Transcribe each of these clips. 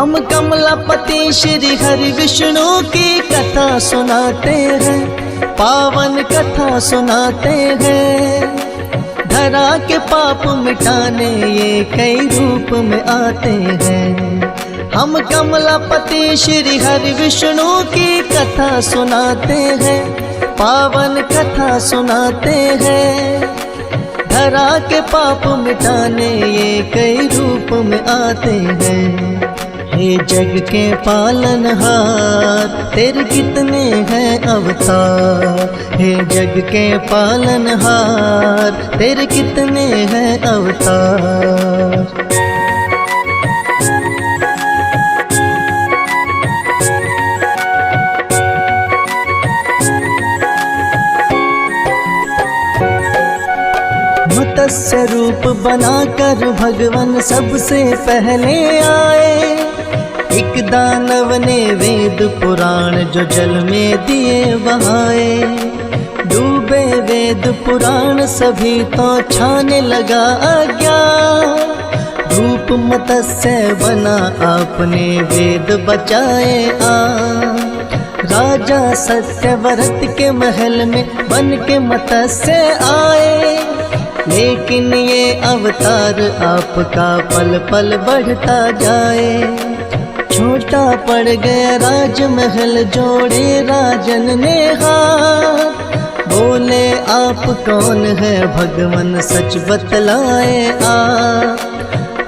हम कमलापति श्री हरि विष्णु की कथा सुनाते हैं, पावन कथा सुनाते हैं। धरा के पाप मिटाने ये कई रूप में आते हैं। हम कमलापति श्री हरि विष्णु की कथा सुनाते हैं, पावन कथा सुनाते हैं। धरा के पाप मिटाने ये कई रूप में आते हैं। हे जग के पालनहार तेरे कितने हैं अवतार, हे जग के पालनहार तेरे कितने हैं अवतार। मत्स्य रूप बनाकर भगवान सबसे पहले आए। एक दानव ने वेद पुराण जो जल में दिए बहाए। डूबे वेद पुराण सभी तो छाने लगा अज्ञान। रूप मत्स्य बना आपने वेद बचाए आ। राजा सत्यव्रत के महल में बन के मत्स्य आए। लेकिन ये अवतार आपका पल पल बढ़ता जाए। छोटा पड़ गया राजमहल जोड़े राजन ने हाथ। बोले आप कौन है भगवान सच बतलाए आ।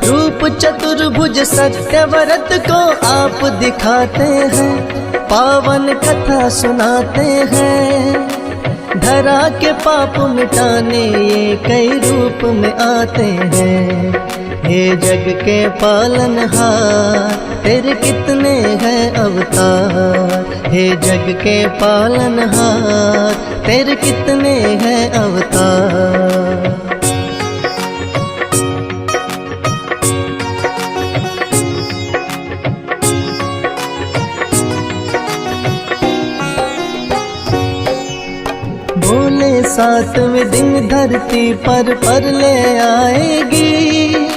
रूप चतुर्भुज सत्यव्रत को आप दिखाते हैं, पावन कथा सुनाते हैं। धरा के पाप मिटाने ये कई रूप में आते हैं। हे जग के पालनहार तेरे कितने हैं अवतार, हे जग के पालनहार तेरे कितने हैं अवतार। बोले सातवें दिन धरती पर ले आएगी।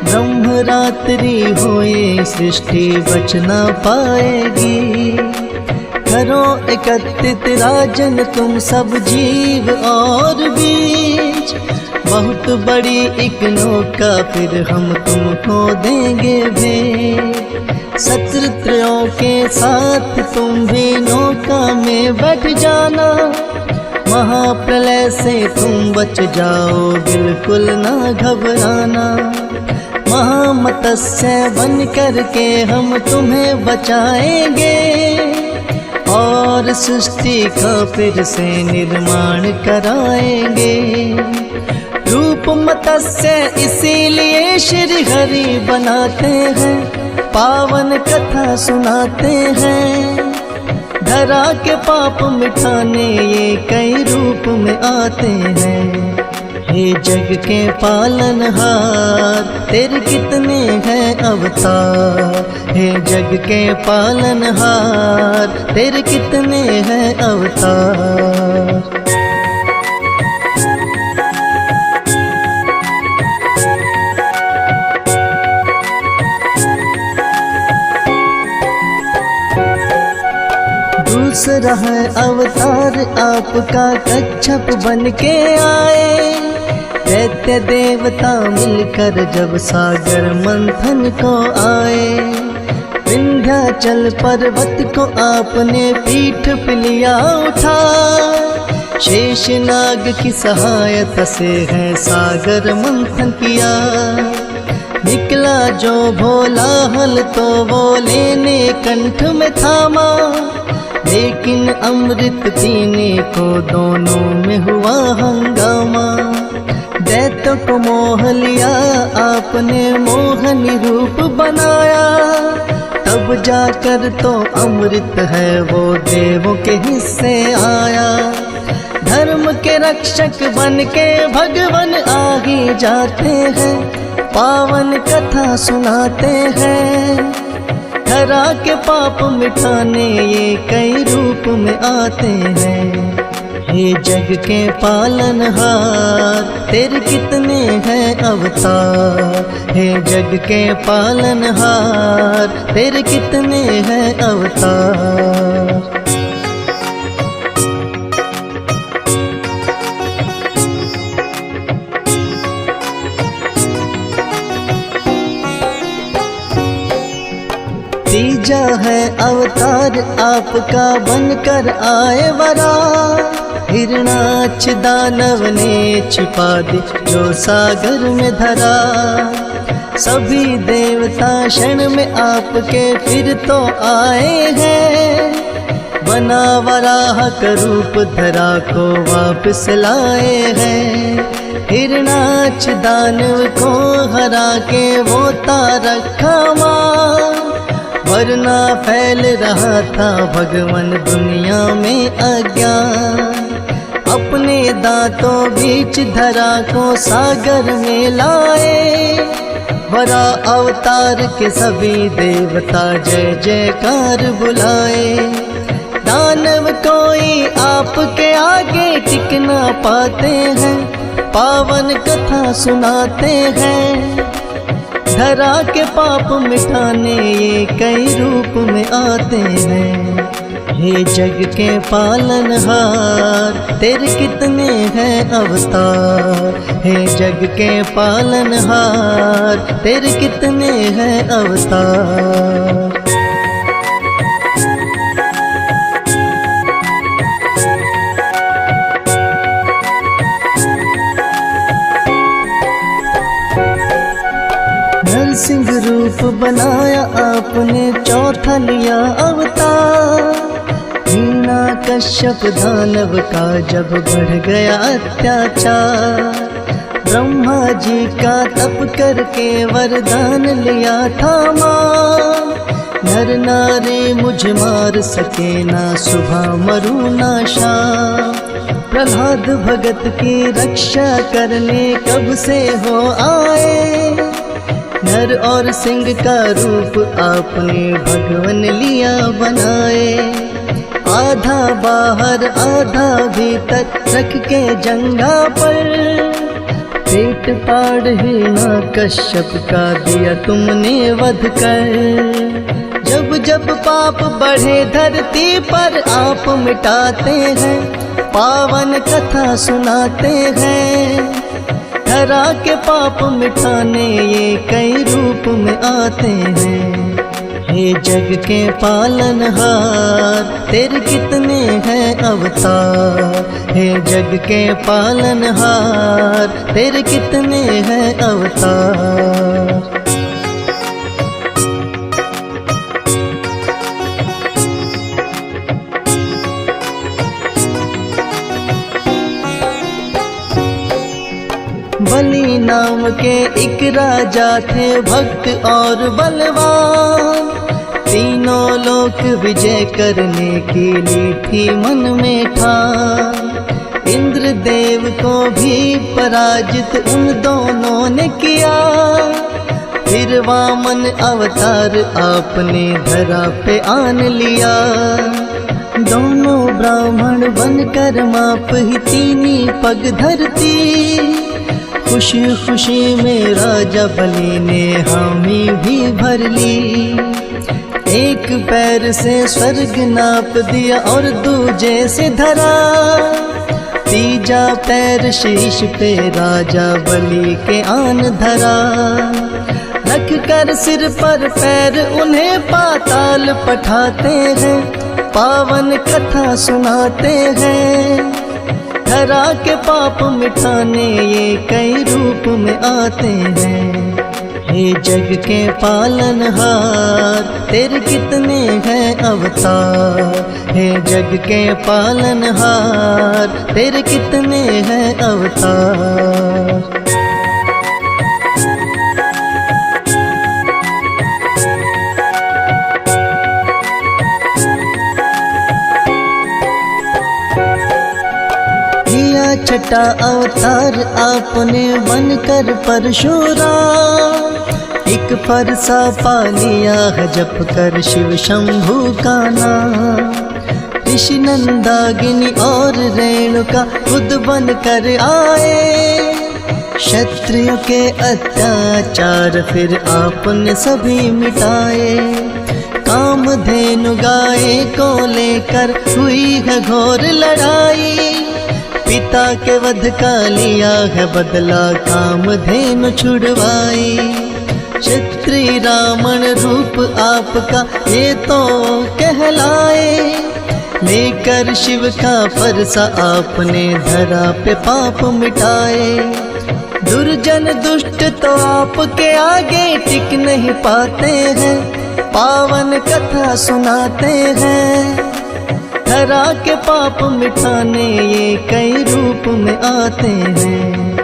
ब्रह्म रात्रि होए सृष्टि बच ना पाएगी। करो एकत्रित राजन तुम सब जीव और बीज। बहुत बड़ी एक नौका फिर हम तुमको देंगे भेंट। शत्रुओं के साथ तुम भी नौका में बैठ जाना। महाप्रलय से तुम बच जाओ बिल्कुल ना घबराना। महामत्स्य बन करके हम तुम्हें बचाएंगे और सृष्टि का फिर से निर्माण कराएंगे। रूप मत्स्य इसीलिए श्री हरि बनाते हैं, पावन कथा सुनाते हैं। धरा के पाप मिटाने ये कई रूप में आते हैं। हे जग के पालनहार तेरे कितने हैं अवतार, हे जग के पालनहार तेरे कितने हैं अवतार। दूसरा है अवतार आपका कच्छप बन के आए। दैत्य देवता मिलकर जब सागर मंथन को आए। विंध्याचल पर्वत को आपने पीठ पे लिया उठा। शेषनाग की सहायता से है सागर मंथन किया। निकला जो भोला हल तो वो लेने कंठ में थामा। लेकिन अमृत पीने को दोनों में हुआ हंगामा। दैत्य को मोह लिया आपने मोहनी रूप बनाया। तब जाकर तो अमृत है वो देवों के हिस्से आया। धर्म के रक्षक बन के भगवान आगे जाते हैं, पावन कथा सुनाते हैं। धरा के पाप मिटाने ये कई रूप में आते हैं। हे जग के पालनहार तेरे कितने हैं अवतार। हे जग के पालनहार तेरे कितने हैं अवतार। तीजा है अवतार आपका बनकर आए वरा। हिरणाक्ष दानव ने छिपा दी जो सागर में धरा। सभी देवता क्षण में आपके फिर तो आए हैं। बना वराह का रूप धरा को वापस लाए हैं। हिरणाक्ष दानव को हरा के वो तारका मां। वरना फैल रहा था भगवान दुनिया में अज्ञान। अपने दांतों बीच धरा को सागर में लाए। वरा अवतार के सभी देवता जय जयकार बुलाए। दानव कोई आपके आगे टिक ना पाते हैं। पावन कथा सुनाते हैं। धरा के पाप मिटाने ये कई रूप में आते हैं। हे जग के पालनहार तेरे कितने हैं अवतार। हे जग के पालनहार तेरे कितने हैं अवतार। नरसिंह रूप बनाया आपने चौथा लिया अवतार। हिरण्यकश्यप दानव का जब बढ़ गया अत्याचार। ब्रह्मा जी का तप करके वरदान लिया था मां। नर नारी मुझे मार सके ना सुबह मरू ना शाम। प्रहलाद भगत की रक्षा करने कब से हो आए। नर और सिंह का रूप आपने भगवन लिया बनाए। आधा बाहर आधा भीतर रख के जंगा पर। पेट पाड़ हिरण्यकश्यप का दिया तुमने वध कर। जब जब पाप बढ़े धरती पर आप मिटाते हैं। पावन कथा सुनाते हैं। धरा के पाप मिटाने ये कई रूप में आते हैं। हे जग के पालनहार तेरे कितने हैं अवतार। हे जग के पालनहार तेरे कितने हैं अवतार। बलि नाम के एक राजा थे भक्त और बलवान। तीनों लोक विजय करने की ली थी मन में ठान। इंद्र देव को भी पराजित उन दोनों ने किया। फिर वामन अवतार आपने धरा पे आन लिया। दोनों ब्राह्मण बनकर माप ही तीनी पग धरती। खुशी खुशी में राजा बलि ने हामी भी भर ली। एक पैर से स्वर्ग नाप दिया और दूजे से धरा। तीजा पैर शीश पे राजा बलि के आन धरा। रख कर सिर पर पैर उन्हें पाताल पठाते हैं। पावन कथा सुनाते हैं। धरा के पाप मिटाने ये कई रूप में आते हैं। हे जग के पालनहार तेरे कितने हैं अवतार। हे जग के पालनहार तेरे कितने हैं अवतार। छठा अवतार आपने बनकर परशुराम। एक फरसा पा लिया है जप कर शिव शंभू का नाम। ऋषि नंदागिनी और रेणुका खुद बन कर आए। क्षत्रियों के अत्याचार फिर आपने सभी मिटाए। कामधेनु गाय को लेकर हुई है घोर लड़ाई। पिता के वध का लिया है बदला, कामधेनु छुड़वाई। क्षत्रिय रावण रूप आपका ये तो कहलाए। लेकर शिव का फरसा आपने धरा पे पाप मिटाए। दुर्जन दुष्ट तो आपके आगे टिक नहीं पाते हैं, पावन कथा सुनाते हैं। धरा के पाप मिटाने ये कई रूप में आते हैं।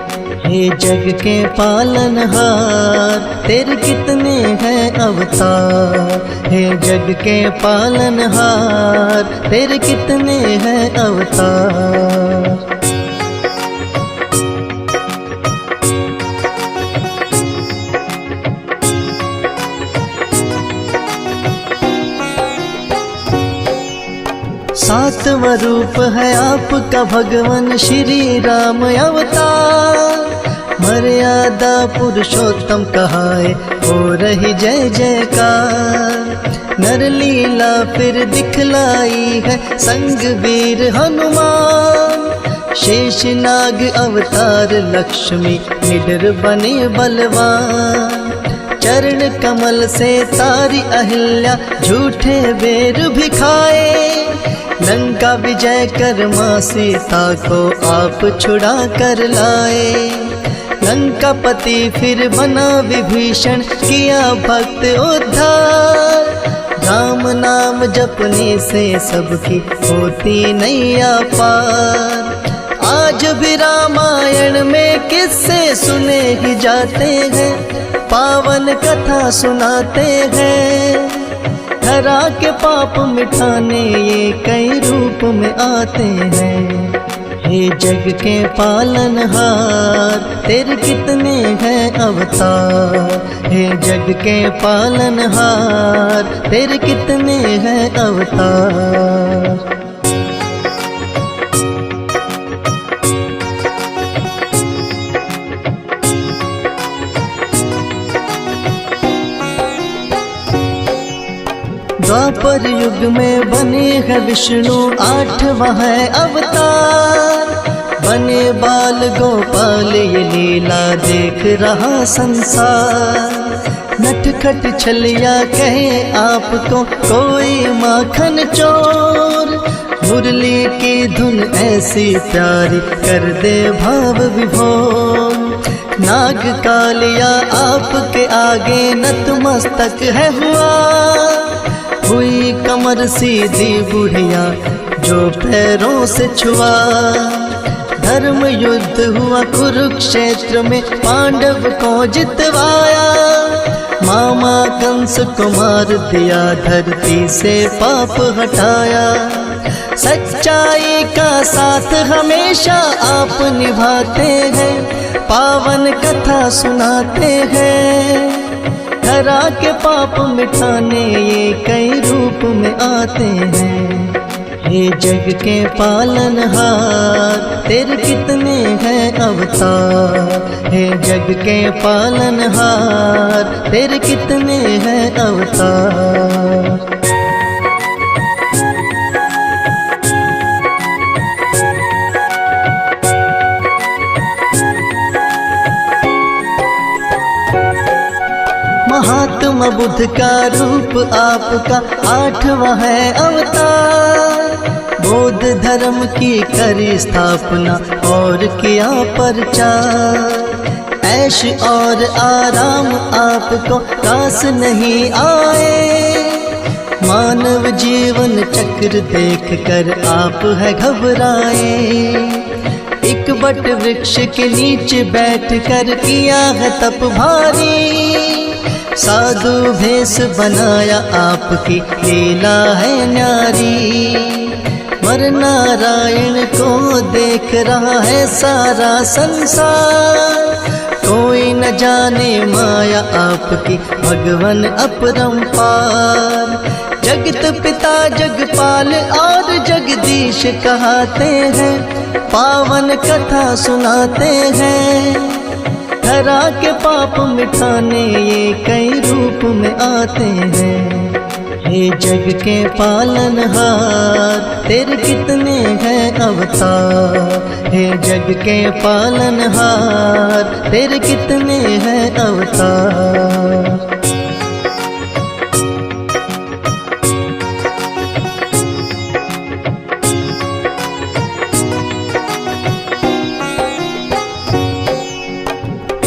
हे जग के पालनहार तेरे कितने हैं अवतार। हे जग के पालनहार तेरे कितने हैं अवतार। सातवां रूप है आपका भगवान श्री राम अवतार। मर्यादा पुरुषोत्तम कहाए हो रही जय जयकार। नर लीला फिर दिखलाई है संग वीर हनुमान। शेषनाग अवतार लक्ष्मी निडर बने बलवान। चरण कमल से तारी अहिल्या झूठे बेर भी खाए। लंका विजय कर मां सीता को आप छुड़ा कर लाए। लंकापति फिर बना विभीषण किया भक्त उद्धार। राम नाम जपने से सबकी होती नैया पार। आज भी रामायण में किस्से सुने ही जाते हैं, पावन कथा सुनाते हैं। धरा के पाप मिटाने ये कई रूप में आते हैं। हे जग के पालनहार तेरे कितने हैं अवतार। हे जग के पालनहार तेरे कितने हैं अवतार। द्वापर युग में बने है विष्णु 8वां है अवतार। बने बाल गोपाल ये लीला देख रहा संसार। नटखट छलिया कहे आपको कोई माखन चोर। मुरली की धुन ऐसी प्यारी कर दे भाव विभोर। नाग कालिया आपके आगे नतमस्तक है हुआ। हुई कमर सीधी बुढ़िया जो पैरों से छुआ। धर्म युद्ध हुआ कुरुक्षेत्र में पांडव को जितवाया। मामा कंस को मार दिया धरती से पाप हटाया। सच्चाई का साथ हमेशा आप निभाते हैं, पावन कथा सुनाते हैं। धरा के पाप मिटाने ये कई रूप में आते हैं। हे जग के पालनहार तेरे कितने हैं अवतार। हे जग के पालनहार तेरे कितने हैं अवतार। महात्मा बुद्ध का रूप आपका 8वां है अवतार। बौद्ध धर्म की करी स्थापना और किया प्रचार। ऐश और आराम आपको रास नहीं आए। मानव जीवन चक्र देख कर आप है घबराए। एक बट वृक्ष के नीचे बैठ कर किया है तप भारी। साधु भेष बनाया आपकी लीला है न्यारी। मर नारायण को देख रहा है सारा संसार। कोई न जाने माया आपकी भगवन अपरंपार। जगत पिता जगपाल और जगदीश कहते हैं, पावन कथा सुनाते हैं। धरा के पाप मिटाने ये कई रूप में आते हैं। हे जग के पालनहार तेरे कितने हैं अवतार। हे जग के पालनहार तेरे कितने हैं अवतार।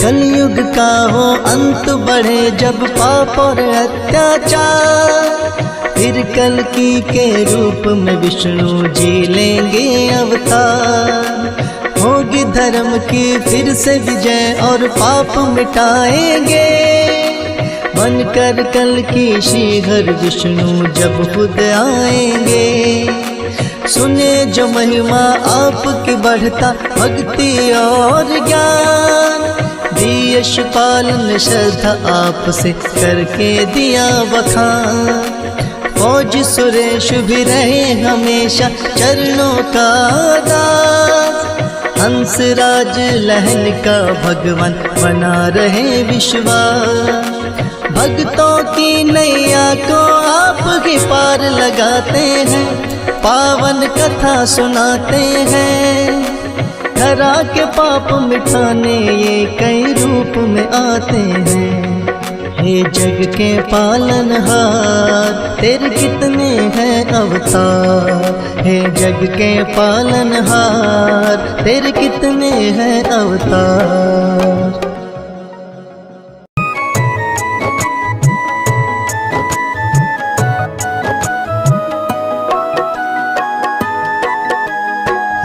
कलयुग का हो अंत बढ़े जब पाप और अत्याचार, फिर कल्कि के रूप में विष्णु जी लेंगे अवतार। होगी धर्म की फिर से विजय और पाप मिटाएंगे, बनकर कल्कि श्रीहरि विष्णु जब खुद आएंगे। सुने जो महिमा आपकी बढ़ता भक्ति और ज्ञान, यशपाल ने श्रद्धा आपसे करके दिया बखान। फौज सुरेश भी रहे हमेशा चरणों का दास, हंसराज लहन का भगवान बना रहे विश्वास। भक्तों की नैया को आप ही पार लगाते हैं, पावन कथा सुनाते हैं। धरा के पाप मिटाने ये कई रूप में आते हैं। हे जग के पालनहार तेरे कितने हैं अवतार। हे जग के पालनहार तेरे कितने हैं अवतार।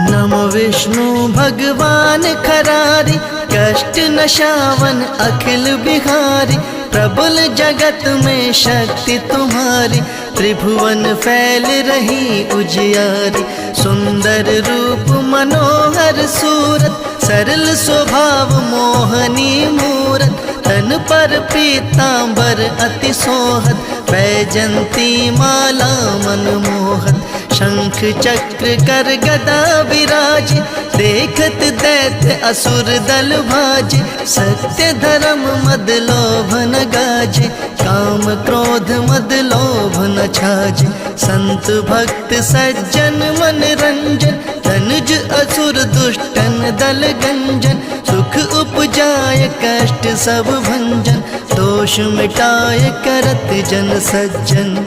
नमो विष्णु भगवान खरारी, कष्ट नशावन अखिल बिहारी। प्रबल जगत में शक्ति तुम्हारी, त्रिभुवन फैल रही उजियारी। सुंदर रूप मनोहर सूरत, सरल स्वभाव मोहनी मूरत। तन पर पीतांबर अति सोहत, वैजंती माला मनमोहत। शंख चक्र कर गदा विराज, देखत दैत्य असुर दल भाजे। सत्य धर्म मद लोभ न गाजे, काम क्रोध मद लोभ न छाजे। संत भक्त सज्जन मन रंजन, धनुज असुर दुष्टन दल गंजन। सुख उपजाय कष्ट सब भंजन, दोष मिटाय करत जन सज्जन।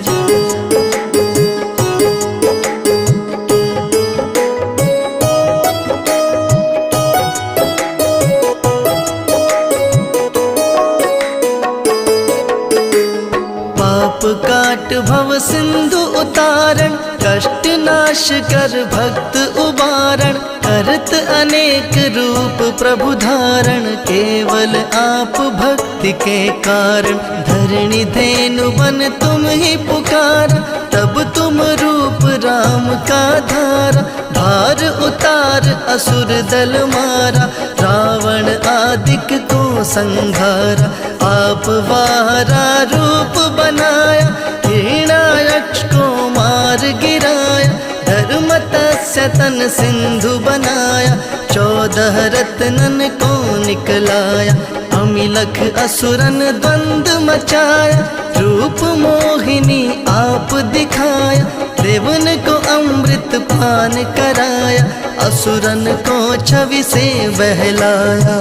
काट भव सिंधु उतारण, कष्ट नाश कर भक्त उबारण। करत अनेक रूप प्रभु धारण, केवल आप भक्ति के कारण। धरणी धेनु बन तुम ही पुकारा, तब तुम रूप राम का धारा। भार उतार असुर दल मारा, रावण आदिक को संघारा। आप वारा रूप बनाया, हिरण्याक्ष को मार गिराया। धर्म तस्य तन सिंधु बनाया, 14 रत्नन को निकलाया। अमिलख असुरन द्वंद मचाया, रूप मोहिनी आप दिखाया। देवन को अमृत पान कराया, असुरन को छवि से बहलाया।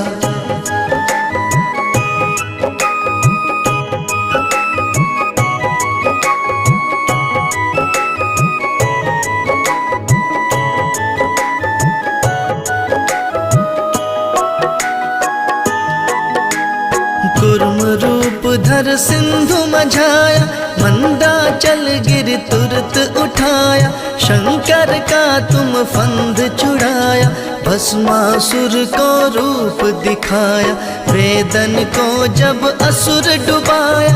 कुर्म रूप धर सिंधु मझाया, मंदाचल गिर तुरत उठाया। शंकर का तुम फंद छुड़ाया, भस्मासुर को रूप दिखाया। वेदन को जब असुर डुबाया,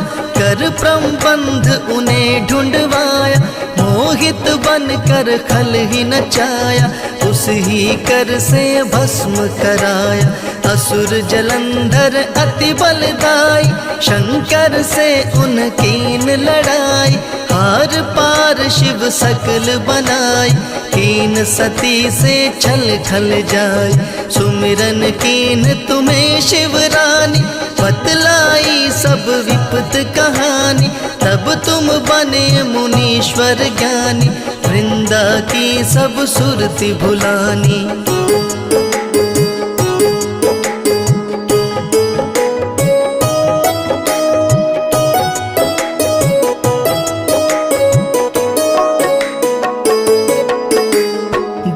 कर प्रबंध उन्हें ढूंढवाया, मोहित बन कर खल ही नचाया, उस ही कर से भस्म कराया। असुर जलंधर अति बलदाई, शंकर से उनकीन लड़ाई, हार पार शिव सकल बनाई, कीन सती से छल खल जाय। सुमिरन कीन तुम्हें शिवरानी, बतलाई सब विपत कहानी, तब तुम बने मुनीश्वर ज्ञानी, वृंदा की सब सुरति भुलानी।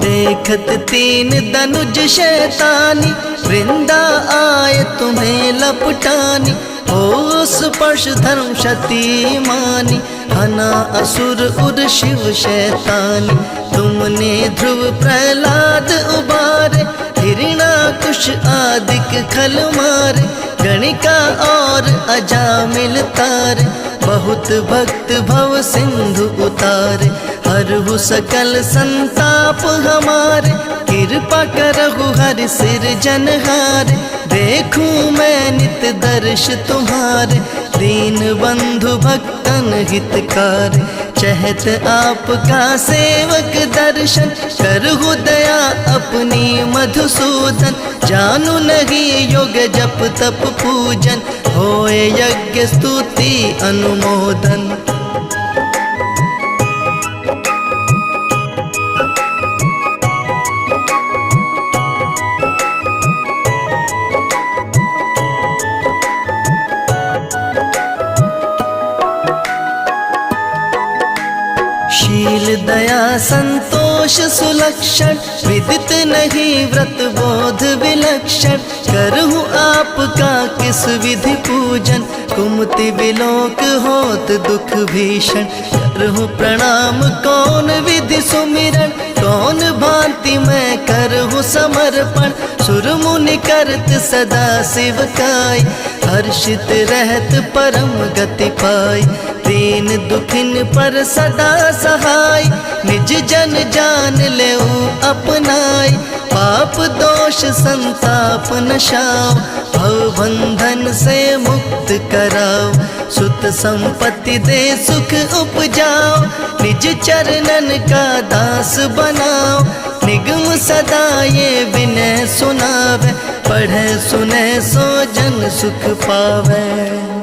देखत तीन दनुज शैतानी, वृंदा आए तुम्हें लपटानी, हो स्पर्श धर्म शती मानी, हना असुर उर शिव शैतानी। तुमने ध्रुव प्रहलाद उबारे, हिरणाकुश आदिक खल मारे, गणिका और अजामिल तारे, बहुत भक्त भव सिंधु उतारे। हरहु सकल संताप हमारे, कृपा करहु हरि सिरजनहारे, देखूं मैं नित दर्श तुम्हारे, दीन बंधु भक्तन हितकार। चहत आपका सेवक दर्शन, करहु दया अपनी मधुसूदन, जानू नहीं योग जप तप पूजन, होए यज्ञ स्तुति अनुमोदन। शील दया संतोष सुलक्षण, विदित नहीं व्रत बोध विलक्षण, करहु आपका किस विधि पूजन, कुमति विलोक होत दुख भीषण। करहु प्रणाम कौन विधि सुमिरन, कौन भांति मैं करहु समर्पण, सुर मुनि करत सदा शिवकाय, हर्षित रहत परम गति पाई। दीन दुखिन पर सदा सहाय, निज जन जान लेऊ अपनाय, पाप दोष संताप नशाओ, भव बंधन से मुक्त कराओ, सुत संपत्ति दे सुख उपजाओ, निज चरणन का दास बनाओ, निगम सदा ये विनय सुनावे, पढ़े सुने सो जन सुख पावे।